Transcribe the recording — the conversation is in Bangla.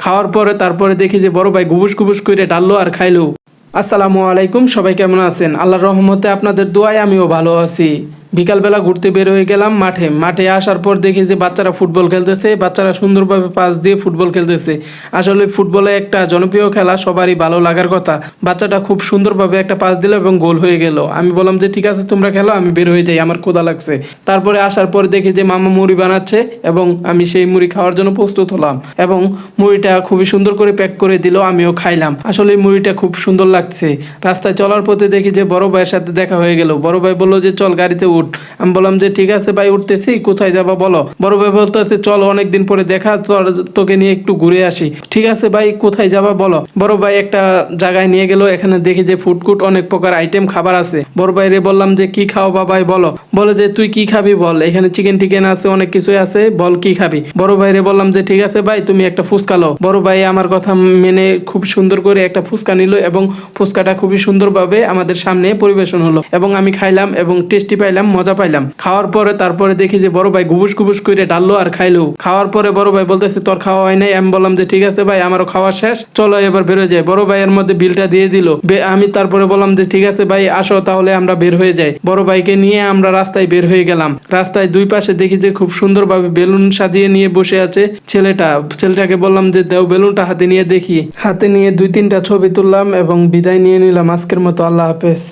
খাওয়ার পরে তারপরে দেখি যে বড় ভাই গুবুস গুবুস করে ডাললো আর খাইলো। আসসালামু আলাইকুম, সবাই কেমন আছেন? আল্লাহর রহমতে আপনাদের দোয়ায় আমিও ভালো আছি। বিকালবেলা ঘুরতে বের হয়ে গেলাম মাঠে। মাঠে আসার পর দেখি যে বাচ্চারা ফুটবল খেলতেছে, বাচ্চারা সুন্দরভাবে পাস দিয়ে ফুটবল খেলতেছে। আসলে ফুটবলে একটা জনপ্রিয় খেলা, সবারই ভালো লাগার কথা। বাচ্চাটা খুব সুন্দরভাবে একটা পাস দিল এবং গোল হয়ে গেল। আমি বললাম যে ঠিক আছে তোমরা খেলো, আমি বের হয়ে যাই, আমার ক্ষুধা লাগছে। তারপরে আসার পর দেখি যে মামা মুড়ি বানাচ্ছে এবং আমি সেই মুড়ি খাওয়ার জন্য প্রস্তুত হলাম এবং মুড়িটা খুবই সুন্দর করে প্যাক করে দিল, আমিও খাইলাম। আসলে এই মুড়িটা খুব সুন্দর লাগছে। রাস্তায় চলার পথে দেখি যে বড় ভাইয়ের সাথে দেখা হয়ে গেল। বড় ভাই বললো যে চল গাড়িতে উঠ। আমি বললাম যে ঠিক আছে ভাই, উঠতেছি, কোথায় যাবা বলো? বড় ভাই বলতেছে চল, অনেকদিন পরে দেখা, তোকে নিয়ে একটু ঘুরে আসি। ঠিক আছে ভাই, কোথায় যাবা বলো? বড় ভাই একটা জায়গায় নিয়ে গেল, এখানে দেখি যে ফুডকুট অনেক প্রকার আইটেম খাবার আছে। বড় ভাইরে বললাম যে কি খাও বাবাই বলো? বলে যে তুই কি খাবি বল, এখানে চিকেন টিকেন আছে, অনেক কিছুই আছে, বল কি খাবি? বড় ভাইরে বললাম যে ঠিক আছে ভাই, তুমি একটা ফুচকা লো। বড় ভাই আমার কথা মেনে খুব সুন্দর করে একটা ফুচকা নিল এবং ফুচকাটা খুবই সুন্দরভাবে আমাদের সামনে পরিবেশন হলো এবং আমি খাইলাম এবং টেস্টি পাইলাম, মজা পাইলাম। খাওয়ার পরে তারপরে দেখি যে বড় ভাই গুবুস গুবুস করে ডাললো আর খাইলো। খাওয়ার পরে বড় ভাই বলতেছে তোর খাওয়া হয় নাই। আমি বললাম যে ঠিক আছে ভাই, আমারও খাওয়া শেষ, চলো এবার বেরোয় যায়। বড় ভাই এর মধ্যে বিলটা দিয়ে দিল। আমি তারপরে বললাম যে ঠিক আছে ভাই, আসো তাহলে আমরা বের হয়ে যাই। বড় ভাইকে নিয়ে আমরা রাস্তায় বের হয়ে গেলাম। রাস্তায় দুই পাশে দেখি যে খুব সুন্দরভাবে বেলুন সাজিয়ে নিয়ে বসে আছে ছেলেটাকে বললাম যে দেও বেলুনটা, হাতে নিয়ে দেখি। হাতে নিয়ে দুই তিনটা ছবি তুললাম এবং বিদায় নিয়ে নিলাম আজকের মতো। আল্লাহ হাফেজ।